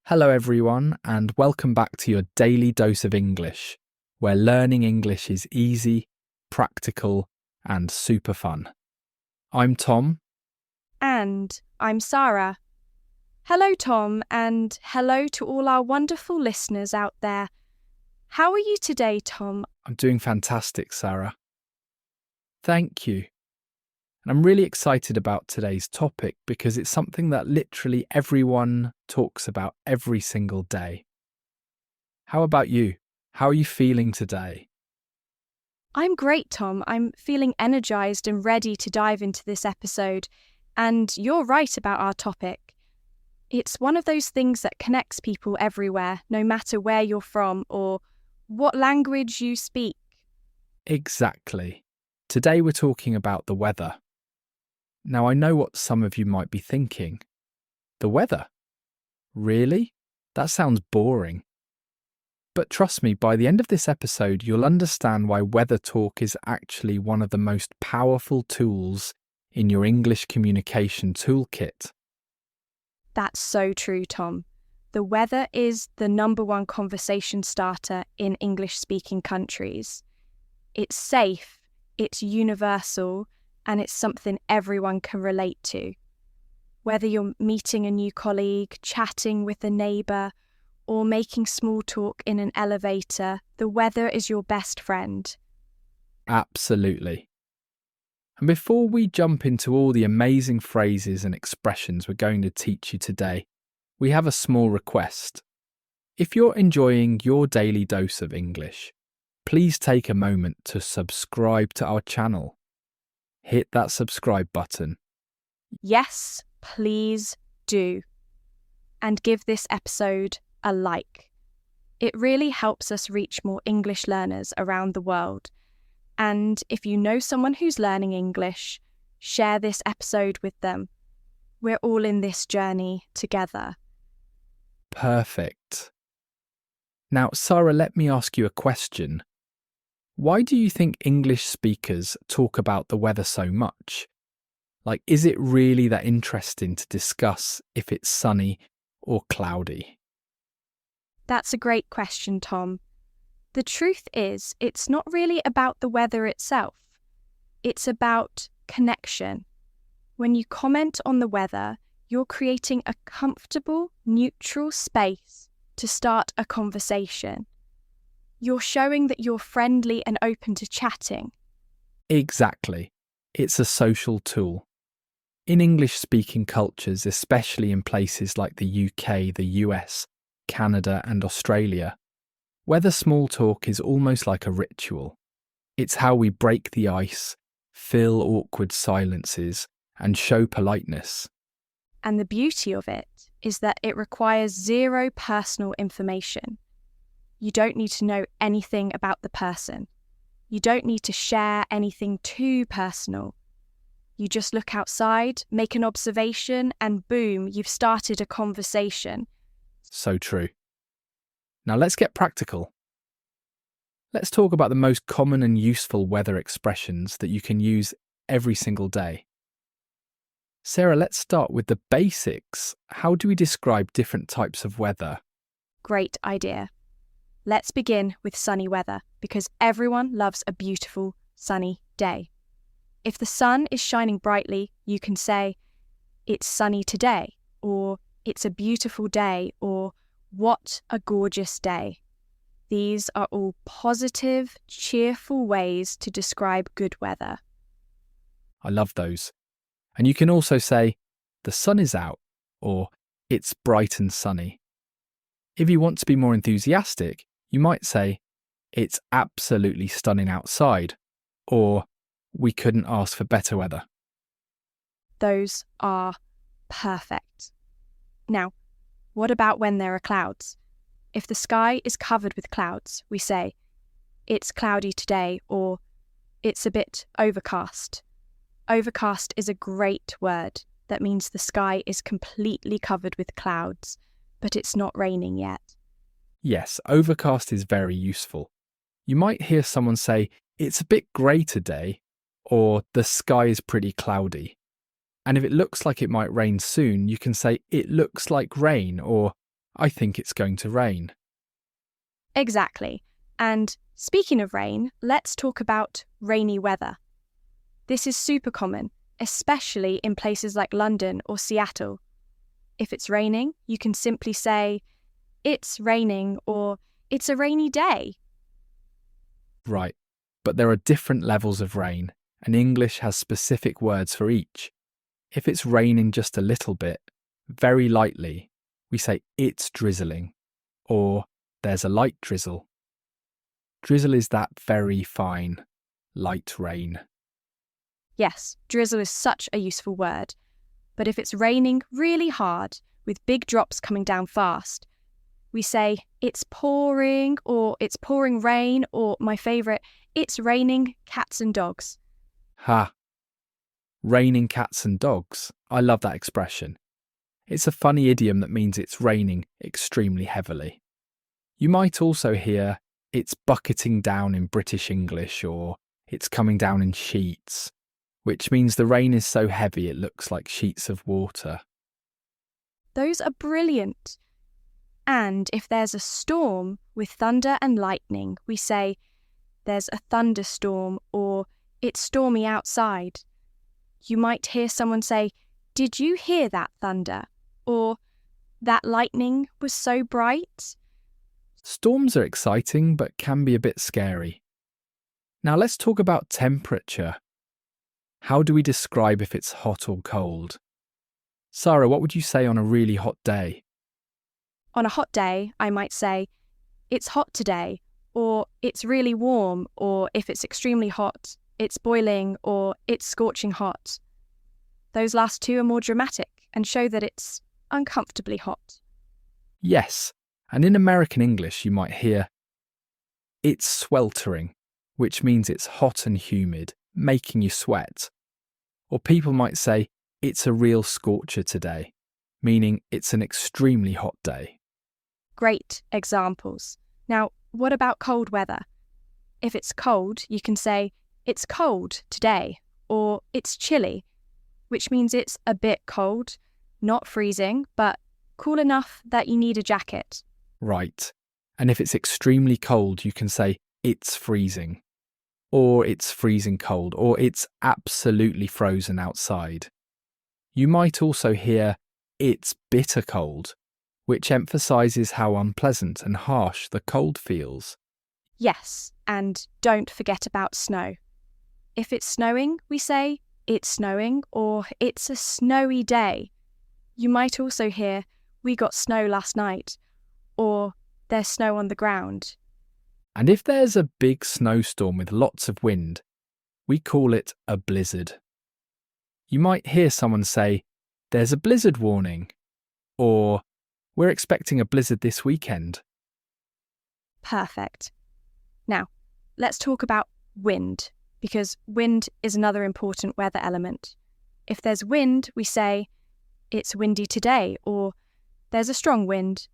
Hello, everyone, and welcome back to your daily dose of English, where learning English is easy, practical, and super fun. I'm Tom. And I'm Sara. Hello, Tom, and hello to all our wonderful listeners out there. How are you today, Tom? I'm doing fantastic, Sara. Thank you. And I'm really excited about today's topic because it's something that literally everyone talks about every single day. How about you? How are you feeling today? I'm great, Tom. I'm feeling energized and ready to dive into this episode. And you're right about our topic. It's one of those things that connects people everywhere, no matter where you're from or what language you speak. Exactly. Today we're talking about the weather. Now I know what some of you might be thinking. The weather? Really? That sounds boring. But trust me, by the end of this episode, you'll understand why weather talk is actually one of the most powerful tools in your English communication toolkit. That's so true, Tom. The weather is the number one conversation starter in English-speaking countries. It's safe, it's universal, and it's something everyone can relate to. Whether you're meeting a new colleague, chatting with a neighbour, or making small talk in an elevator, the weather is your best friend. Absolutely. And before we jump into all the amazing phrases and expressions we're going to teach you today, we have a small request. If you're enjoying your daily dose of English, please take a moment to subscribe to our channel. Hit that subscribe button. Yes, please do. And give this episode a like. It really helps us reach more English learners around the world. And if you know someone who's learning English, share this episode with them. We're all in this journey together. Perfect. Now, Sara, let me ask you a question. Why do you think English speakers talk about the weather so much? Like, is it really that interesting to discuss if it's sunny or cloudy? That's a great question, Tom. The truth is, it's not really about the weather itself. It's about connection. When you comment on the weather, you're creating a comfortable, neutral space to start a conversation. You're showing that you're friendly and open to chatting. Exactly. It's a social tool. In English-speaking cultures, especially in places like the UK, the US, Canada and Australia, weather small talk is almost like a ritual. It's how we break the ice, fill awkward silences, and show politeness. And the beauty of it is that it requires zero personal information. You don't need to know anything about the person. You don't need to share anything too personal. You just look outside, make an observation, and boom, you've started a conversation. So true. Now let's get practical. Let's talk about the most common and useful weather expressions that you can use every single day. Sara, let's start with the basics. How do we describe different types of weather? Great idea. Let's begin with sunny weather, because everyone loves a beautiful, sunny day. If the sun is shining brightly, you can say, "It's sunny today," or "It's a beautiful day," or "What a gorgeous day." These are all positive, cheerful ways to describe good weather. I love those. And you can also say, "The sun is out," or "It's bright and sunny." If you want to be more enthusiastic, you might say, "It's absolutely stunning outside," or "We couldn't ask for better weather." Those are perfect. Now, what about when there are clouds? If the sky is covered with clouds, we say, "It's cloudy today," or "It's a bit overcast." Overcast is a great word that means the sky is completely covered with clouds, but it's not raining yet. Yes, overcast is very useful. You might hear someone say, "It's a bit grey today," or "The sky is pretty cloudy." And if it looks like it might rain soon, you can say, "It looks like rain," or I think it's going to rain. Exactly. And speaking of rain, let's talk about rainy weather. This is super common, especially in places like London or Seattle. If it's raining, you can simply say, "It's raining," or "It's a rainy day." Right, but there are different levels of rain, and English has specific words for each. If it's raining just a little bit, very lightly, we say it's drizzling, or there's a light drizzle. Drizzle is that very fine, light rain. Yes, drizzle is such a useful word. But if it's raining really hard, with big drops coming down fast, we say, "It's pouring," or "It's pouring rain," or my favourite, "It's raining cats and dogs." Ha! Raining cats and dogs. I love that expression. It's a funny idiom that means it's raining extremely heavily. You might also hear "it's bucketing down" in British English, or "it's coming down in sheets," which means the rain is so heavy it looks like sheets of water. Those are brilliant. And if there's a storm with thunder and lightning, we say, "There's a thunderstorm," or "It's stormy outside." You might hear someone say, "Did you hear that thunder?" or "That lightning was so bright." Storms are exciting but can be a bit scary. Now let's talk about temperature. How do we describe if it's hot or cold? Sara, what would you say on a really hot day? On a hot day, I might say, "It's hot today," or "It's really warm," or if it's extremely hot, "It's boiling," or "It's scorching hot." Those last two are more dramatic and show that it's uncomfortably hot. Yes, and in American English you might hear "it's sweltering," which means it's hot and humid, making you sweat. Or people might say, "it's a real scorcher today," meaning it's an extremely hot day. Great examples. Now, what about cold weather? If it's cold, you can say, "It's cold today," or "It's chilly," which means it's a bit cold, not freezing, but cool enough that you need a jacket. Right. And if it's extremely cold, you can say "it's freezing," or "it's freezing cold," or "it's absolutely frozen outside." You might also hear "it's bitter cold," which emphasises how unpleasant and harsh the cold feels. Yes, and don't forget about snow. If it's snowing, we say, "It's snowing," or "It's a snowy day." You might also hear, "We got snow last night," or "There's snow on the ground." And if there's a big snowstorm with lots of wind, we call it a blizzard. You might hear someone say, "There's a blizzard warning," or "We're expecting a blizzard this weekend." Perfect. Now, let's talk about wind, because wind is another important weather element. If there's wind, we say, "It's windy today," or "There's a strong wind."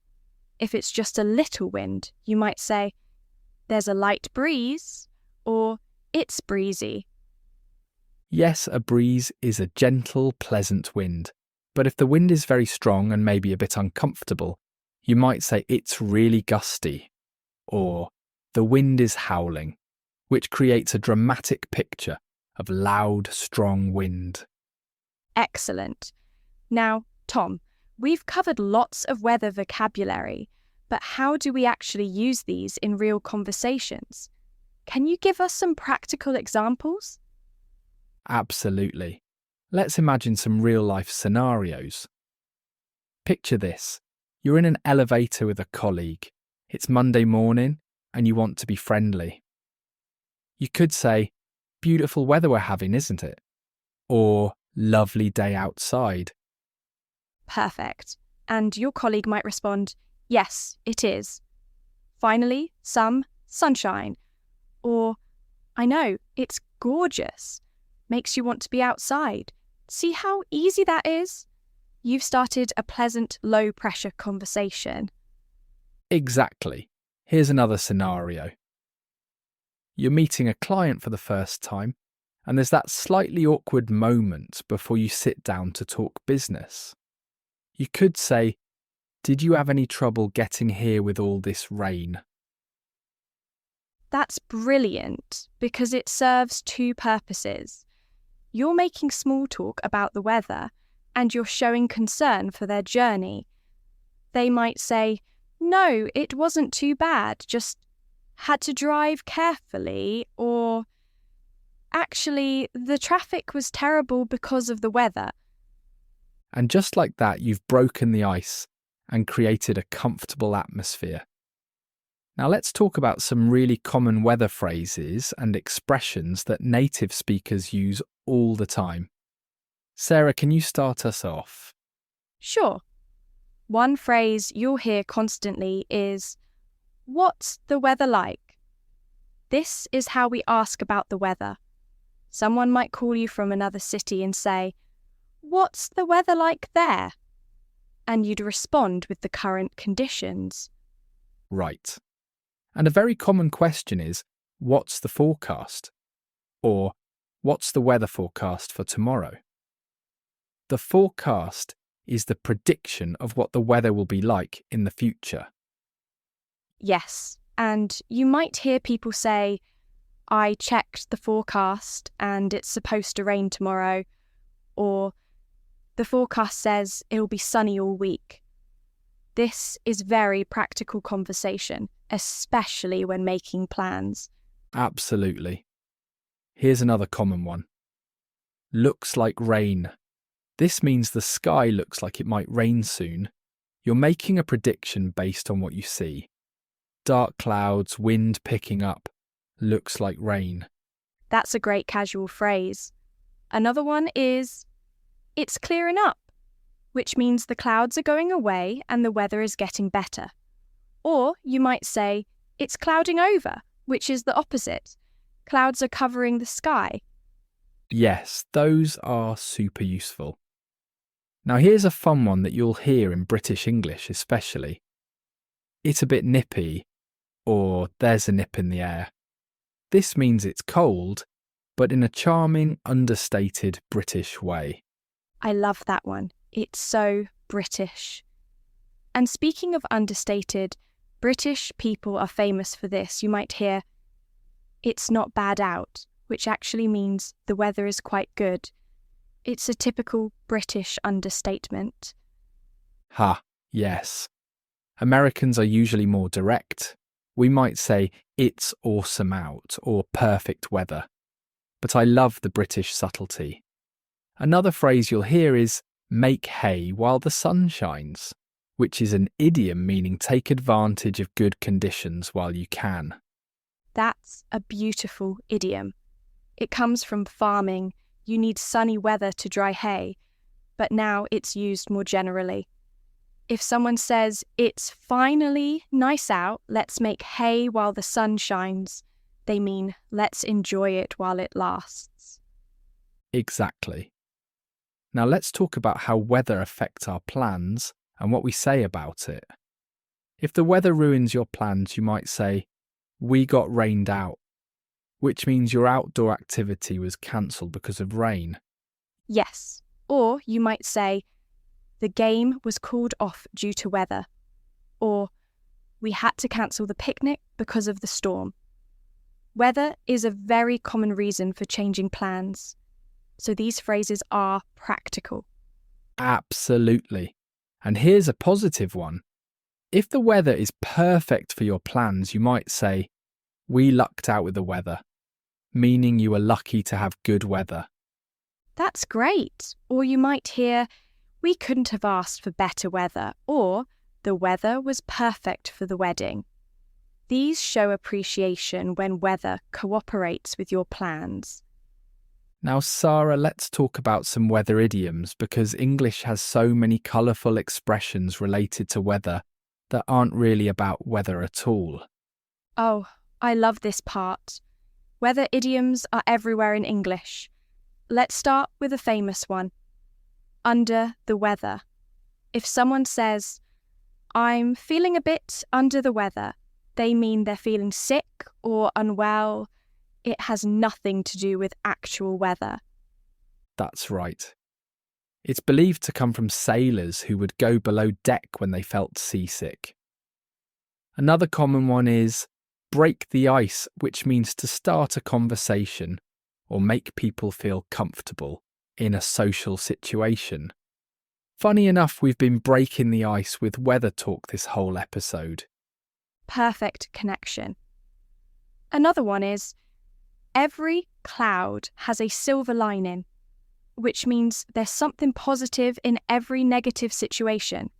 If it's just a little wind, you might say, "There's a light breeze," or "It's breezy." Yes, a breeze is a gentle, pleasant wind. But if the wind is very strong and maybe a bit uncomfortable, you might say "it's really gusty," or "the wind is howling," which creates a dramatic picture of loud, strong wind. Excellent. Now, Tom, we've covered lots of weather vocabulary, but how do we actually use these in real conversations? Can you give us some practical examples? Absolutely. Let's imagine some real-life scenarios. Picture this. You're in an elevator with a colleague. It's Monday morning and you want to be friendly. You could say, "Beautiful weather we're having, isn't it?" Or "Lovely day outside." Perfect. And your colleague might respond, "Yes, it is. Finally, some sunshine." Or, "I know, it's gorgeous. Makes you want to be outside. See how easy that is?" You've started a pleasant, low-pressure conversation. Exactly. Here's another scenario. You're meeting a client for the first time, and there's that slightly awkward moment before you sit down to talk business. You could say, Did you have any trouble getting here with all this rain? That's brilliant because it serves two purposes. You're making small talk about the weather and you're showing concern for their journey. They might say, "No, it wasn't too bad, just had to drive carefully," or "Actually, the traffic was terrible because of the weather." And just like that, you've broken the ice and created a comfortable atmosphere. Now let's talk about some really common weather phrases and expressions that native speakers use all the time. Sarah, can you start us off? Sure. One phrase you'll hear constantly is, "What's the weather like?" This is how we ask about the weather. Someone might call you from another city and say, "What's the weather like there?" And you'd respond with the current conditions. Right. And a very common question is, what's the forecast? Or, what's the weather forecast for tomorrow? The forecast is the prediction of what the weather will be like in the future. Yes, and you might hear people say, "I checked the forecast and it's supposed to rain tomorrow," or "The forecast says it'll be sunny all week." This is very practical conversation, especially when making plans. Absolutely. Here's another common one. Looks like rain. This means the sky looks like it might rain soon. You're making a prediction based on what you see. Dark clouds, wind picking up. Looks like rain. That's a great casual phrase. Another one is, "It's clearing up," which means the clouds are going away and the weather is getting better. Or you might say, "It's clouding over," which is the opposite. Clouds are covering the sky. Yes, those are super useful. Now here's a fun one that you'll hear in British English especially. It's a bit nippy, or there's a nip in the air. This means it's cold, but in a charming, understated British way. I love that one. It's so British. And speaking of understated, British people are famous for this. You might hear, "It's not bad out," which actually means the weather is quite good. It's a typical British understatement. Ha, yes. Americans are usually more direct. We might say, "It's awesome out," or "perfect weather." But I love the British subtlety. Another phrase you'll hear is, "make hay while the sun shines," which is an idiom meaning take advantage of good conditions while you can. That's a beautiful idiom. It comes from farming. You need sunny weather to dry hay, but now it's used more generally. If someone says, "It's finally nice out, let's make hay while the sun shines," they mean let's enjoy it while it lasts. Exactly. Now let's talk about how weather affects our plans and what we say about it. If the weather ruins your plans, you might say, "We got rained out," which means your outdoor activity was cancelled because of rain. Yes, or you might say, "The game was called off due to weather," or "We had to cancel the picnic because of the storm." Weather is a very common reason for changing plans, so these phrases are practical. Absolutely. And here's a positive one. If the weather is perfect for your plans, you might say, "We lucked out with the weather," meaning you were lucky to have good weather. That's great. Or you might hear, "We couldn't have asked for better weather," or "The weather was perfect for the wedding." These show appreciation when weather cooperates with your plans. Now, Sara, let's talk about some weather idioms because English has so many colourful expressions related to weather that aren't really about weather at all. Oh, I love this part. Weather idioms are everywhere in English. Let's start with a famous one. Under the weather. If someone says, "I'm feeling a bit under the weather," they mean they're feeling sick or unwell. It has nothing to do with actual weather. That's right. It's believed to come from sailors who would go below deck when they felt seasick. Another common one is break the ice, which means to start a conversation or make people feel comfortable in a social situation. Funny enough, we've been breaking the ice with weather talk this whole episode. Perfect connection. Another one is every cloud has a silver lining, which means there's something positive in every negative situation.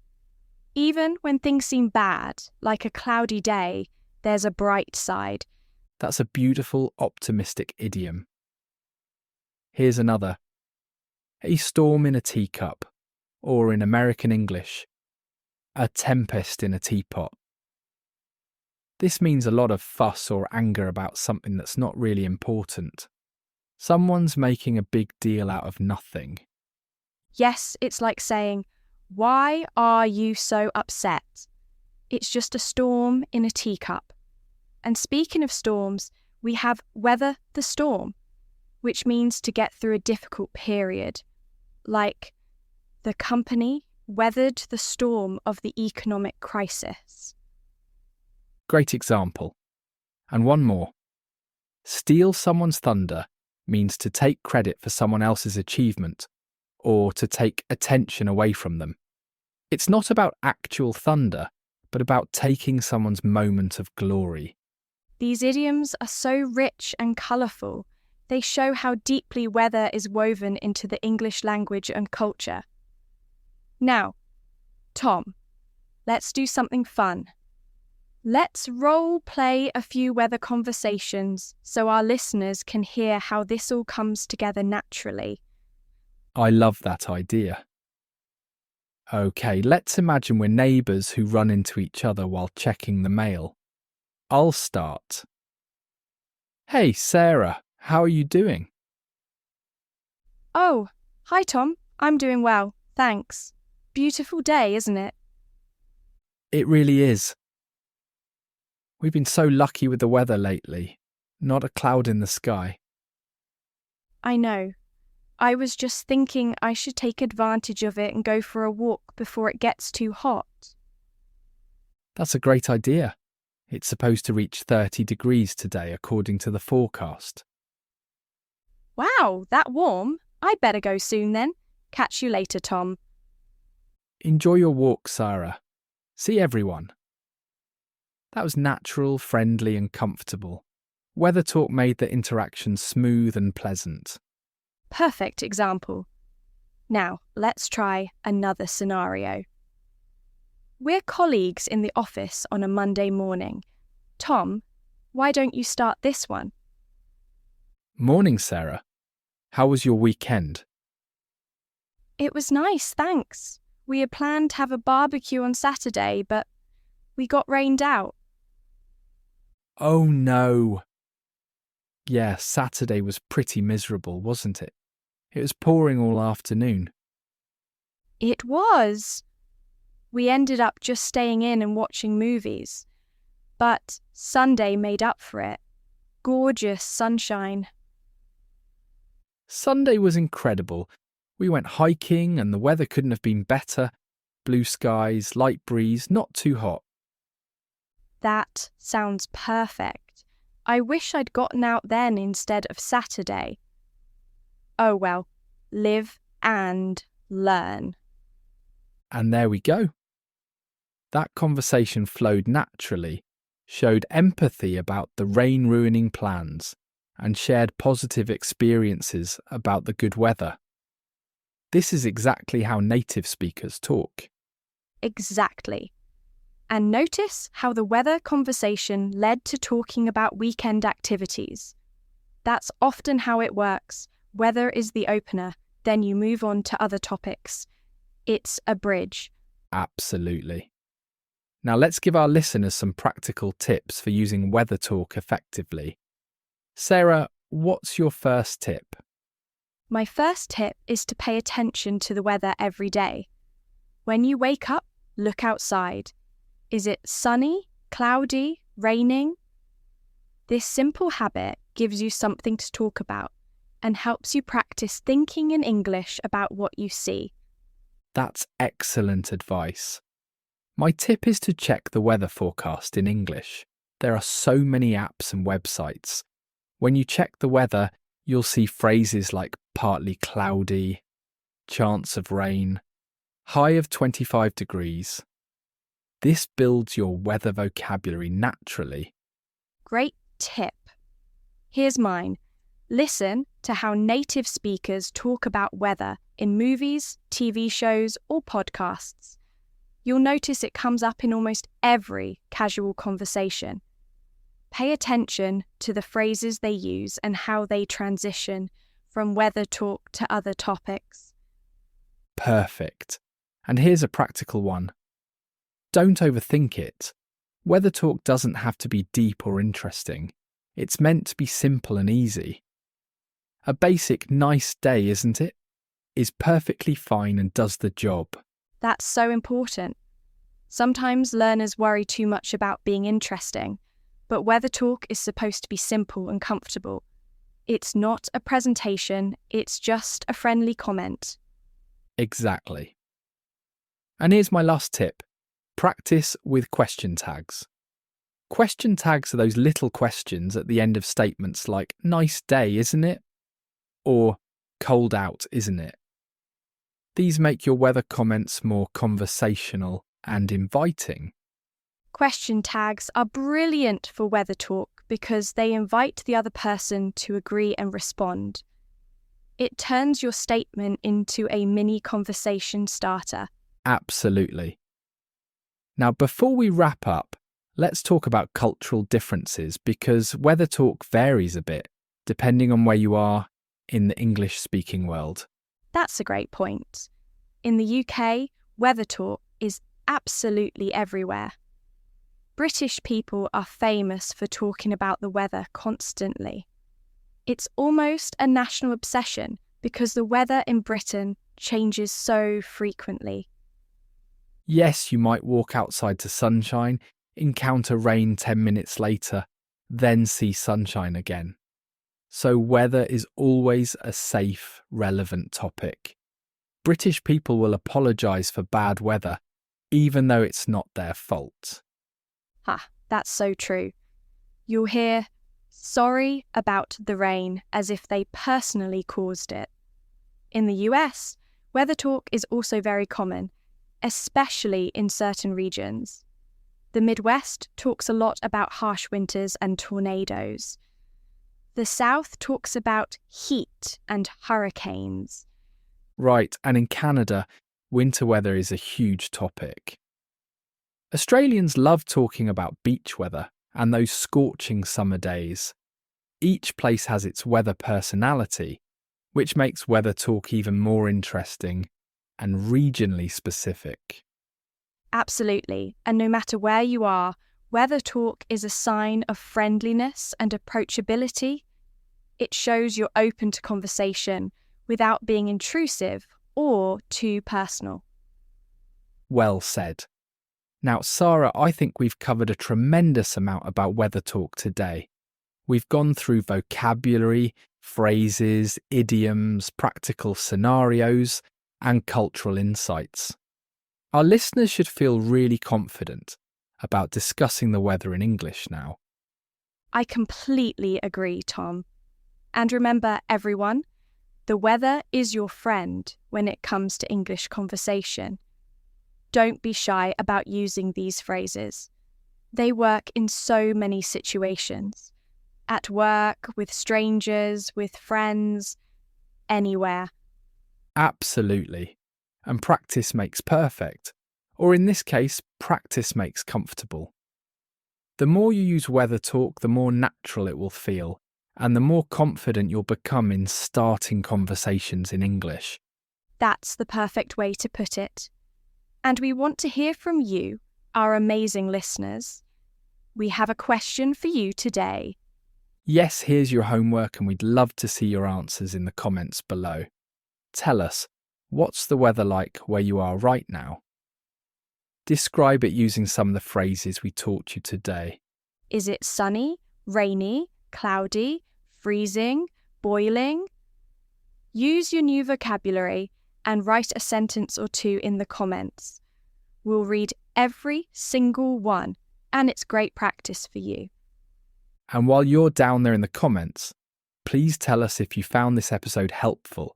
Even when things seem bad, like a cloudy day, there's a bright side. That's a beautiful, optimistic idiom. Here's another. A storm in a teacup, or in American English, a tempest in a teapot. This means a lot of fuss or anger about something that's not really important. Someone's making a big deal out of nothing. Yes, it's like saying, "Why are you so upset?" It's just a storm in a teacup. And speaking of storms, we have weather the storm, which means to get through a difficult period. Like, the company weathered the storm of the economic crisis. Great example. And one more. Steal someone's thunder means to take credit for someone else's achievement or to take attention away from them. It's not about actual thunder, but about taking someone's moment of glory. These idioms are so rich and colourful. They show how deeply weather is woven into the English language and culture. Now, Tom, let's do something fun. Let's role play a few weather conversations so our listeners can hear how this all comes together naturally. I love that idea. Okay, let's imagine we're neighbours who run into each other while checking the mail. I'll start. Hey, Sarah, how are you doing? Oh, hi Tom, I'm doing well, thanks. Beautiful day, isn't it? It really is. We've been so lucky with the weather lately. Not a cloud in the sky. I know. I was just thinking I should take advantage of it and go for a walk before it gets too hot. That's a great idea. It's supposed to reach 30 degrees today, according to the forecast. Wow, that warm? I'd better go soon then. Catch you later, Tom. Enjoy your walk, Sara. See everyone. That was natural, friendly and comfortable. Weather talk made the interaction smooth and pleasant. Perfect example. Now, let's try another scenario. We're colleagues in the office on a Monday morning. Tom, why don't you start this one? Morning, Sarah. How was your weekend? It was nice, thanks. We had planned to have a barbecue on Saturday, but we got rained out. Oh no. Yeah, Saturday was pretty miserable, wasn't it? It was pouring all afternoon. It was. We ended up just staying in and watching movies. But Sunday made up for it. Gorgeous sunshine. Sunday was incredible. We went hiking and the weather couldn't have been better. Blue skies, light breeze, not too hot. That sounds perfect. I wish I'd gotten out then instead of Saturday. Oh well, live and learn. And there we go. That conversation flowed naturally, showed empathy about the rain-ruining plans, and shared positive experiences about the good weather. This is exactly how native speakers talk. Exactly. And notice how the weather conversation led to talking about weekend activities. That's often how it works. Weather is the opener, then you move on to other topics. It's a bridge. Absolutely. Now let's give our listeners some practical tips for using weather talk effectively. Sarah, what's your first tip? My first tip is to pay attention to the weather every day. When you wake up, look outside. Is it sunny, cloudy, raining? This simple habit gives you something to talk about. and helps you practice thinking in English about what you see. That's excellent advice. My tip is to check the weather forecast in English. There are so many apps and websites. When you check the weather, you'll see phrases like partly cloudy, chance of rain, high of 25 degrees. This builds your weather vocabulary naturally. Great tip. Here's mine. Listen to how native speakers talk about weather in movies, TV shows, or podcasts. You'll notice it comes up in almost every casual conversation. Pay attention to the phrases they use and how they transition from weather talk to other topics. Perfect. And here's a practical one. Don't overthink it. Weather talk doesn't have to be deep or interesting. It's meant to be simple and easy. A basic nice day, isn't it? Is perfectly fine and does the job. That's so important. Sometimes learners worry too much about being interesting, but weather talk is supposed to be simple and comfortable. It's not a presentation, it's just a friendly comment. Exactly. And here's my last tip. Practice with question tags. Question tags are those little questions at the end of statements like, nice day, isn't it? Or, cold out, isn't it? These make your weather comments more conversational and inviting. Question tags are brilliant for weather talk because they invite the other person to agree and respond. It turns your statement into a mini conversation starter. Absolutely. Now, before we wrap up, let's talk about cultural differences because weather talk varies a bit depending on where you are in the English-speaking world. That's a great point. In the UK, weather talk is absolutely everywhere. British people are famous for talking about the weather constantly. It's almost a national obsession because the weather in Britain changes so frequently. Yes, you might walk outside to sunshine, encounter rain 10 minutes later, then see sunshine again. So weather is always a safe, relevant topic. British people will apologise for bad weather, even though it's not their fault. That's so true. You'll hear, sorry about the rain, as if they personally caused it. In the US, weather talk is also very common, especially in certain regions. The Midwest talks a lot about harsh winters and tornadoes. The South talks about heat and hurricanes. Right, and in Canada, winter weather is a huge topic. Australians love talking about beach weather and those scorching summer days. Each place has its weather personality, which makes weather talk even more interesting and regionally specific. Absolutely, and no matter where you are, weather talk is a sign of friendliness and approachability. It shows you're open to conversation without being intrusive or too personal. Well said. Now, Sara, I think we've covered a tremendous amount about weather talk today. We've gone through vocabulary, phrases, idioms, practical scenarios, and cultural insights. Our listeners should feel really confident about discussing the weather in English now. I completely agree, Tom. And remember, everyone, the weather is your friend when it comes to English conversation. Don't be shy about using these phrases. They work in so many situations. At work, with strangers, with friends, anywhere. Absolutely. And practice makes perfect. Or in this case, practice makes comfortable. The more you use weather talk, the more natural it will feel, and the more confident you'll become in starting conversations in English. That's the perfect way to put it. And we want to hear from you, our amazing listeners. We have a question for you today. Yes, here's your homework, and we'd love to see your answers in the comments below. Tell us, what's the weather like where you are right now? Describe it using some of the phrases we taught you today. Is it sunny, rainy, cloudy, freezing, boiling? Use your new vocabulary and write a sentence or two in the comments. We'll read every single one, and it's great practice for you. And while you're down there in the comments, please tell us if you found this episode helpful.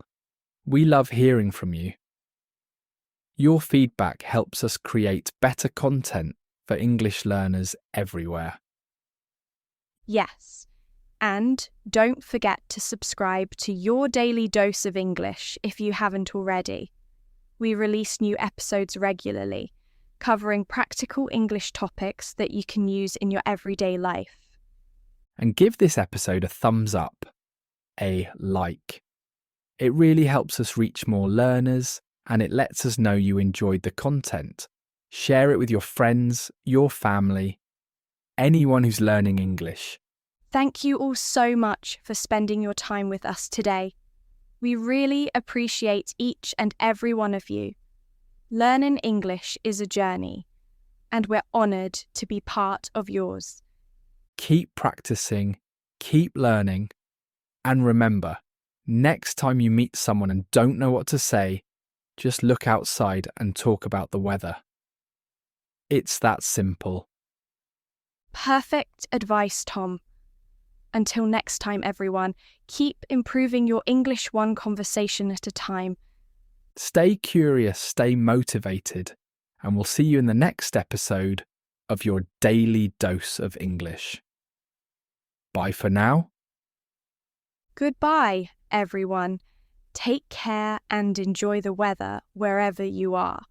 We love hearing from you. Your feedback helps us create better content for English learners everywhere. Yes, and don't forget to subscribe to Your Daily Dose of English if you haven't already. We release new episodes regularly, covering practical English topics that you can use in your everyday life. And give this episode a thumbs up, a like. It really helps us reach more learners, and it lets us know you enjoyed the content. Share it with your friends, your family, anyone who's learning English. Thank you all so much for spending your time with us today. We really appreciate each and every one of you. Learning English is a journey, and we're honoured to be part of yours. Keep practicing, keep learning, and remember, next time you meet someone and don't know what to say, just look outside and talk about the weather. It's that simple. Perfect advice, Tom. Until next time, everyone, keep improving your English one conversation at a time. Stay curious, stay motivated, and we'll see you in the next episode of your daily dose of English. Bye for now. Goodbye, everyone. Take care and enjoy the weather wherever you are.